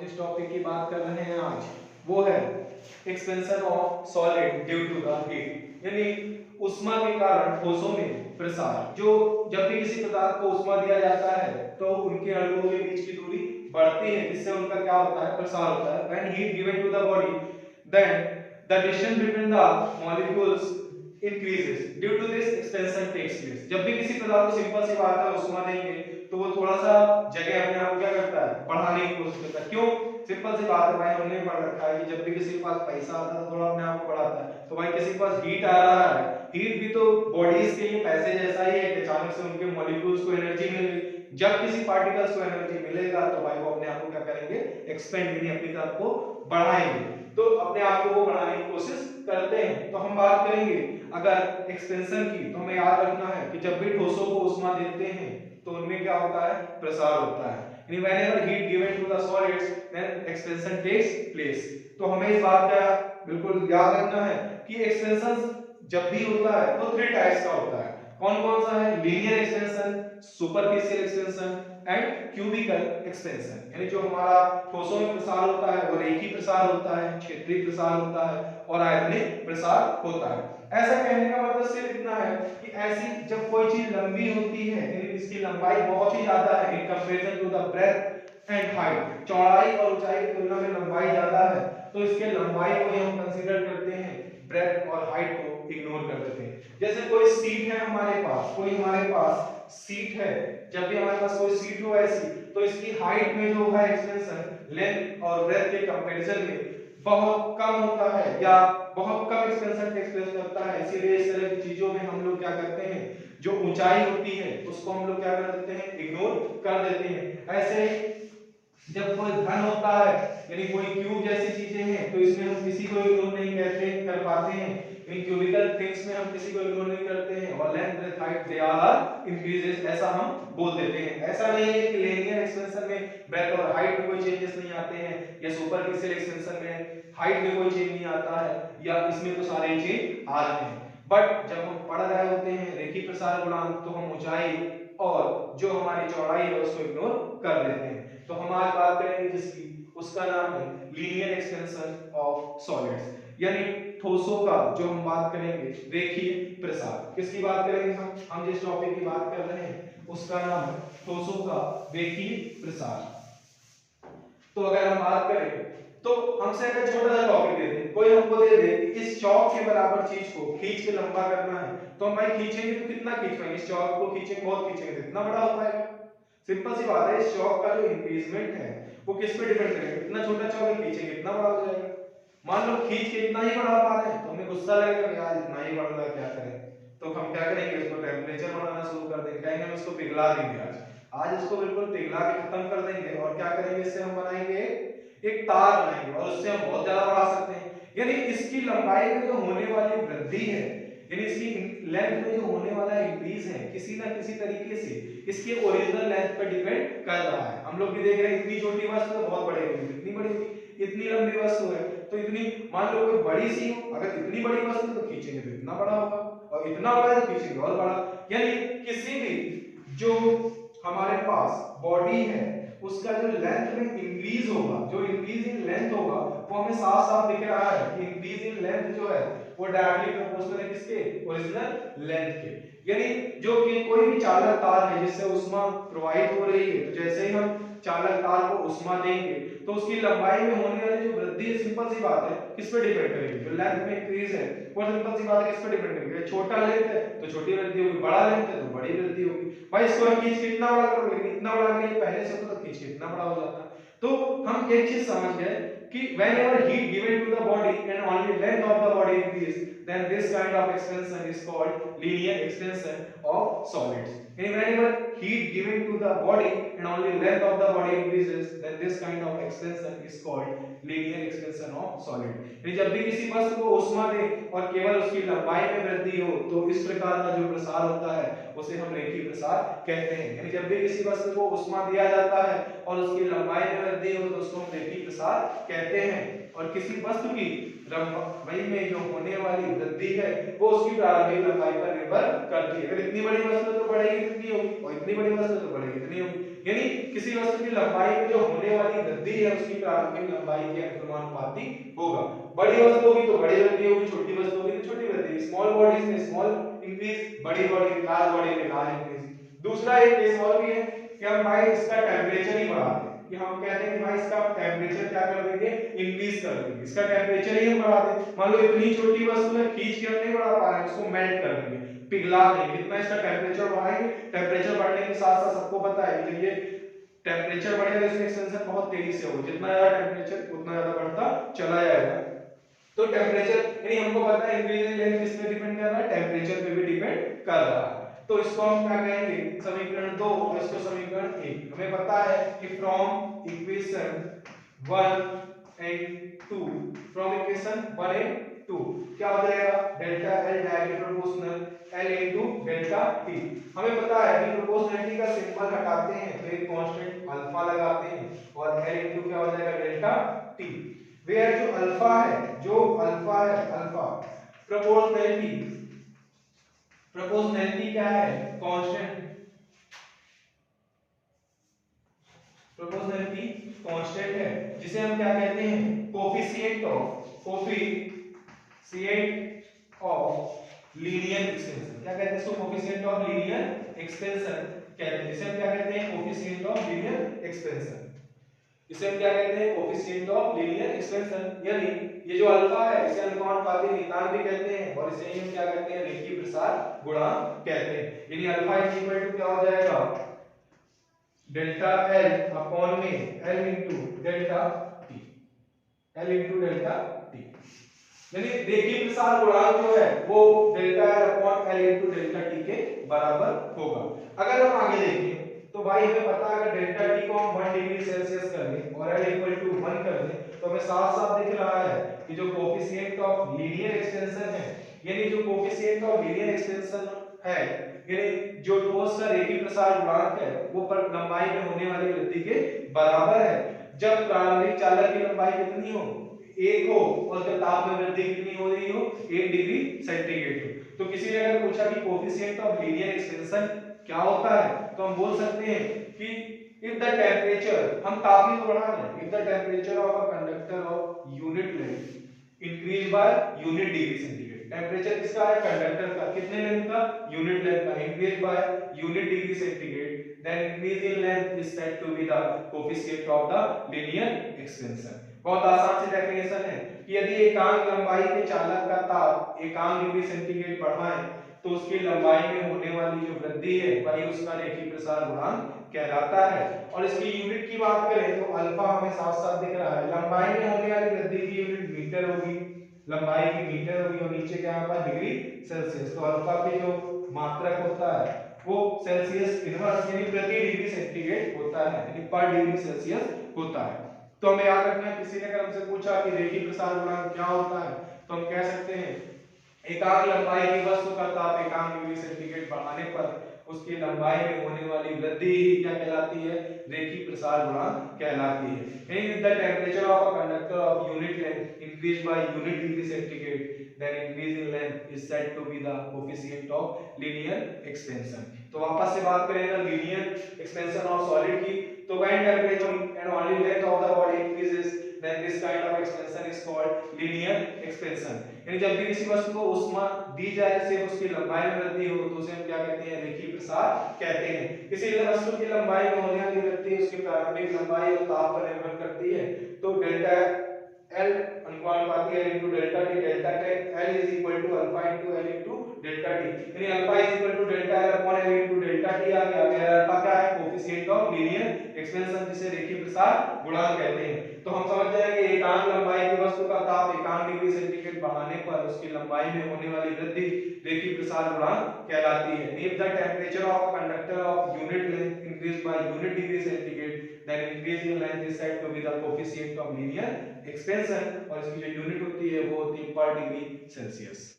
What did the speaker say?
जिस टॉपिक की बात कर रहे हैं आज वो है expansion of solid due to the heat, यानी उष्मा के कारण ठोसों में प्रसार। जो जब भी किसी पदार्थ को उष्मा दिया जाता है तो उनके अणुओं के बीच की दूरी बढ़ती है, जिससे उनका क्या होता है, प्रसार होता है। When heat given to the body then the distance between the molecules increases due to this expansion takes place। जब भी किसी पदार्थ को सिंपल सी बात है उष्मा देंगे तो वो थोड़ा सा जगह अपने आप क्या करता है, बढ़ाने की कोशिश करता है। क्यों? सिंपल सी बात है भाई, हमने पढ़ रखा है कि जब भी किसी के पास पैसा आता है तो थोड़ा अपने आप को बढ़ाता है। तो भाई किसी के पास हीट आ रहा है, हीट भी तो बॉडीज के लिए पैसे जैसा ही है कि अचानक से उनके मॉलिक्यूल्स को एनर्जी मिल गई। जब किसी पार्टिकल्स को एनर्जी मिलेगा तो भाई वो अपने आप को क्या करेंगे, एक्सपेंड यानी अपनी तरफ को बढ़ाएंगे, तो अपने आप को वो बढ़ाने की कोशिश करते हैं। तो हम बात करेंगे अगर एक्सपेंशन की, तो हमें याद रखना है कि जब भी ठोसों को उष्मा देते हैं तो उनमें क्या होता है, प्रसार होता है। यानी whenever heat given to the solids then expansion takes place। तो हमें इस बात का बिल्कुल याद रखना है कि एक्सपेंशन जब भी होता है तो 3 टाइप्स का होता है। कौन कौन सा है? Linear expansion, superficial expansion and cubical expansion. यानी जो हमारा ठोसों में प्रसार होता है वो रेखीय प्रसार होता है, क्षेत्रीय प्रसार होता है और आयतनिक प्रसार होता है। ऐसा कहने का मतलब सिर्फ इतना है कि ऐसी जब कोई चीज लंबी होती है, यानी इसकी लंबाई बहुत ही ज्यादा है in comparison to the breadth and height, चौड़ाई और ऊंचाई की तुलना में लंबाई ज्यादा है, तो इसके लंबाई को ही हम कंसीडर करते हैं, ब्रेथ और हाइट को इग्नोर कर देते हैं। जैसे कोई सीट है हमारे पास, कोई हमारे पास सीट है, जब भी हमारे पास कोई सीट हो ऐसी, तो इसकी हाइट में जो है एक्सपेंशन लेंथ और ब्रेथ के कंपैरिजन में बहुत कम होता है या बहुत कम एक्सपेंशन टेक्स प्लेस करता है। इसीलिए इस तरह की चीजों में हम लोग क्या करते हैं, जो ऊंचाई होती है उसको हम लोग क्या कर देते हैं, इग्नोर कर देते हैं। ऐसे जब कोई घन होता है यानी कोई क्यूब जैसी चीजें हैं तो इसमें हम किसी को इग्नोर नहीं करते कर पाते हैं। इन क्यूबिकल थिंग्स में हम किसी को इग्नोर नहीं करते हैं और length breadth height they are increases, ऐसा हम बोल देते हैं। ऐसा नहीं है कि लीनियर एक्सपेंशन में ब्रेथ और हाइट में कोई चेंजेस नहीं आते हैं या सुपरफिशियल एक्सपेंशन में हाइट में कोई चेंज नहीं आता है या इसमें तो सारे चेंज आ रहे हैं। बट जब हम पढ़ रहे होते हैं रेखीय प्रसार गुणांक तो हम ऊंचाई और जो हमारी चौड़ाई है उसको इग्नोर कर देते हैं। तो हम आज बात करेंगे जिसकी, उसका नाम है लीनियर एक्सपेंशन ऑफ सॉलिड्स, यानी ठोसों का जो हम बात करेंगे रेखीय प्रसार। किसकी बात करेंगे हम जिस टॉपिक की बात कर रहे हैं उसका नाम है ठोसों का रेखीय प्रसार। तो अगर हम बात करें तो हमसे अगर छोटा सा टॉपिक दे दे, कोई हमको दे दे कि इस चौक के बराबर चीज को खींच के लंबा करना है, तो हम भाई खींचेंगे तो कितना खींच पाएंगे? इस चौक को खींचेंगे, बहुत खींचेंगे तो इतना बड़ा हो पाएगा। सिंपल सी बात है, इस चौक का जो इंक्रीजमेंट है वो किस पे डिपेंड करेगा, इतना छोटा चौक खींचेंगे इतना बड़ा हो जाएगा। मान लो खींच के इतना ही बढ़ा पा रहे हैं तो हमें गुस्सा लगेगा कि यार इतना ही बढ़ रहा है, क्या करें? तो हम क्या करेंगे, उसको टेम्परेचर बढ़ाना शुरू कर देंगे, कहेंगे हम इसको पिघला देंगे, आज इसको बिल्कुल पिघला के खत्म कर देंगे और क्या करेंगे, इससे हम बनाएंगे एक तार बनाएंगे और उससे हम बहुत ज्यादा बढ़ा सकते हैं। यानी इसकी लंबाई में जो होने वाली वृद्धि है, यानी इसकी लेंथ में जो होने वाला इंक्रीज है, किसी ना किसी तरीके से इसके ओरिजिनल लेंथ पर डिपेंड कर रहा है। हम लोग भी देख रहे हैं इतनी छोटी वस्तु है बहुत बड़ी होगी, इतनी बड़ी इतनी लंबी वस्तु है तो इतनी, मान लो कोई बड़ी सी हो, अगर इतनी बड़ी वस्तु तो खींचेंगे तो इतना बड़ा होगा और इतना बड़ा है तो खींचेंगे और बड़ा। यानी किसी भी जो हमारे पास बॉडी है उसका जो लेंथ में इंक्रीज होगा, जो इंक्रीज इन लेंथ होगा वो हमें साफ साफ दिख रहा है कि इंक्रीज इन लेंथ जो है वो डायरेक्टली प्रोपोर्शनल है किसके, ओरिजिनल लेंथ के। यानी जो कि कोई भी चालक तार है जिससे उष्मा प्रवाहित हो रही है, तो जैसे ही हम चालक तार को उष्मा देंगे तो उसकी लंबाई में होने वाली जो वृद्धि है, सिंपल सी बात है किस पे डिपेंड करेगी, जो लेंथ में इंक्रीज है वो सिंपल सी बात है किस पे डिपेंड करेगी, छोटा लेंथ है तो छोटी वृद्धि होगी, बड़ा लेंथ है तो बड़ी वृद्धि होगी। भाई इसको खींच के इतना बड़ा करोगे, इतना बड़ा नहीं, पहले से तो खींच के इतना बड़ा हो जाता। तो हम एक चीज समझ गए कि whenever heat given to the body and only length of the body increase, then this kind of expansion is called linear expansion of solids. And whenever heat given to the body and only length of the body increases, then this kind of expansion is called linear expansion of solid. यानी जब भी किसी वस्तु को उष्मा दे और केवल उसकी लंबाई में वृद्धि हो तो इस प्रकार का जो प्रसार होता है उसे हम रेखीय प्रसार कहते हैं। यानी जब भी किसी वस्तु को उष्मा दिया जाता है और उसकी लंबाई में वृद्धि हो तो उसको हम रेखीय प्रसार कहते हैं। और किसी वस्तु की लंबाई में जो होने वाली वृद्धि है वो उसकी प्रारंभिक लंबाई पर निर्भर करती है। अगर इतनी बड़ी वस्तु तो बढ़ेगी इतनी होगी और इतनी बड़ी वस्तु तो बढ़ेगी इतनी होगी। यानी किसी वस्तु की लंबाई में जो होने वाली वृद्धि है उसकी प्रारंभिक लंबाई के अनुपाती होगा। बड़ी वस्तु होगी तो बड़ी वृद्धि होगी, छोटी वस्तु होगी तो छोटी वृद्धि। स्मॉल बॉडीज में स्मॉल इंक्रीज, बड़ी बॉडी लार्ज बॉडी में लार्ज इंक्रीज। दूसरा एक केस और भी है कि हम भाई इसका टेंपरेचर ही बढ़ा दें, कि हम कहते हैं कि भाई इसका टेंपरेचर क्या कर देंगे, इंक्रीज कर देंगे, इसका टेंपरेचर ही हम बढ़ा दें। मान लो इतनी छोटी वस्तु है, खींच के हम नहीं बढ़ा पा रहे हैं, इसको मेल्ट कर देंगे, पिघला देंगे। कितना इसका टेंपरेचर बढ़ाएंगे, टेंपरेचर बढ़ने के साथ साथ सबको पता है कि ये टेंपरेचर बढ़ेगा इसमें एक्सपेंशन बहुत तेजी से होगा, जितना ज्यादा टेंपरेचर उतना ज्यादा बढ़ता चला जाएगा। तो टेंपरेचर यानी हमको पता है इंक्रीज इन लेंथ किस पे डिपेंड कर रहा है, टेंपरेचर पे भी डिपेंड कर रहा है। तो इसको हम क्या कहेंगे, समीकरण 2 और इसको समीकरण 1। हमें पता है कि from equation 1 and 2, from equation 1 and 2 क्या हो जाएगा, delta L directly proportional L into delta T। हमें पता है कि प्रोपोर्शनलिटी का सिंबल हटाते हैं तो एक कांस्टेंट अल्फा लगाते हैं और L इनटू क्या हो जाएगा, डेल्टा T। वेयर जो अल्फा है, अल्फा प्रोपोर्शनैलिटी क्या है, कांस्टेंट, प्रोपोर्शनैलिटी कांस्टेंट है, जिसे हम क्या कहते हैं, कोफिशिएंट ऑफ लीनियर एक्सपेंशन। क्या कहते हैं इसको, कोफिशिएंट ऑफ लीनियर एक्सपेंशन कहते हैं, जिसे हम क्या कहते हैं, कोफिशिएंट ऑफ लीनियर एक्सपेंशन। इसे हम क्या कहते हैं, कोफिशिएंट ऑफ लीनियर एक्सपेंशन। यानी ये जो अल्फा है इसे अनुपाती नियतांक भी कहते हैं और इसे हम क्या कहते हैं, रेखीय प्रसार गुणांक कहते हैं। यानी अल्फा इज इक्वल टू क्या हो जाएगा, डेल्टा L अपॉन में L into delta T, L into delta T। यानी रेखीय प्रसार गुणांक जो है वो delta L upon L into delta T के बराबर होगा। अगर हम आगे देखें तो भाई हमें पता है अगर डेल्टा T को हम 1 डिग्री सेल्सियस कर लें और L इक्वल टू 1 कर दें तो हमें साफ साफ दिख रहा है कि जो कोफिशिएंट ऑफ लीनियर एक्सपेंशन है, यानी जो कोफिशिएंट ऑफ लीनियर एक्सपेंशन है, यानी जो ठोस का रेखीय प्रसार गुणांक है वो पर लंबाई में होने वाली वृद्धि के बराबर है। जब प्रारंभिक चालक की लंबाई कितनी हो, 1 हो और जब ताप में वृद्धि कितनी हो रही हो, 1 डिग्री सेंटीग्रेड हो। तो किसी ने अगर पूछा कि कोफिशिएंट ऑफ लीनियर एक्सपेंशन क्या होता है तो हम बोल सकते हैं कि इफ द टेंपरेचर, हम ताप ही तो बढ़ा रहे हैं, if the temperature of a conductor of unit length increase by unit degree centigrade. Temperature किसका है, कंडक्टर का, कितने लेंथ का, यूनिट लेंथ का, increase by unit degree centigrade, then increase in length is said to be the coefficient of the linear expansion। बहुत आसान सी definition है कि यदि एकांक लंबाई के चालक का ताप एकांक डिग्री सेंटीग्रेड बढ़ाएं तो उसकी लंबाई में होने वाली जो वृद्धि है वही उसका रेखीय प्रसार गुणांक कहलाता है। और इसकी यूनिट की बात करें तो अल्फा हमें साफ साफ दिख रहा है, लंबाई में होने वाली वृद्धि की यूनिट मीटर होगी, लंबाई की मीटर होगी और नीचे क्या होगा, डिग्री सेल्सियस। तो अल्फा की जो मात्रक होता है वो सेल्सियस इनवर्स यानी प्रति डिग्री सेंटीग्रेड होता है, यानी पर डिग्री सेल्सियस होता है। तो हमें याद रखना है, किसी ने अगर हमसे पूछा कि रेखीय प्रसार गुणांक क्या होता है तो हम कह सकते हैं एकांक लंबाई की वस्तु का ताप एकांक डिग्री सेंटीग्रेड बढ़ाने पर उसकी लंबाई में होने वाली वृद्धि ही क्या कहलाती है, रेखीय प्रसार गुणांक कहलाती है। यानी the temperature of a conductor of unit length increase by unit degree centigrade, then increase in length is said to be the coefficient of linear expansion। तो वापस से बात करें ना linear expansion of solid की, तो when temperature and only length of the body increases then this kind of expansion is called linear expansion। यानी जब भी किसी वस्तु को ऊष्मा दी जाए सिर्फ उसकी लंबाई में वृद्धि हो तो उसे हम क्या कहते हैं, रेखीय प्रसार कहते हैं। किसी वस्तु की लंबाई में होने वाली वृद्धि उसकी प्रारंभिक लंबाई और ताप पर निर्भर करती है। तो delta L अनुपाती L into delta T, delta L is equal to alpha into L into delta T, यानी alpha is equal to delta L upon L into delta T आ गया। अगर अल्फा क्या है, कोफिशिएंट ऑफ लीनियर एक्सपेंशन, जिसे रेखीय प्रसार गुणांक कहते हैं। तो हम समझ जाएंगे एकांक लंबाई की वस्तु का ताप एकांक डिग्री सेंटीग्रेड बढ़ाने पर उसकी लंबाई में होने वाली वृद्धि रेखीय प्रसार गुणांक कहलाती है। If the temperature of a conductor of unit length increase by unit degree centigrade then increase in length is said to be the coefficient of linear expansion और इसकी जो यूनिट होती है वो होती है पर डिग्री सेल्सियस।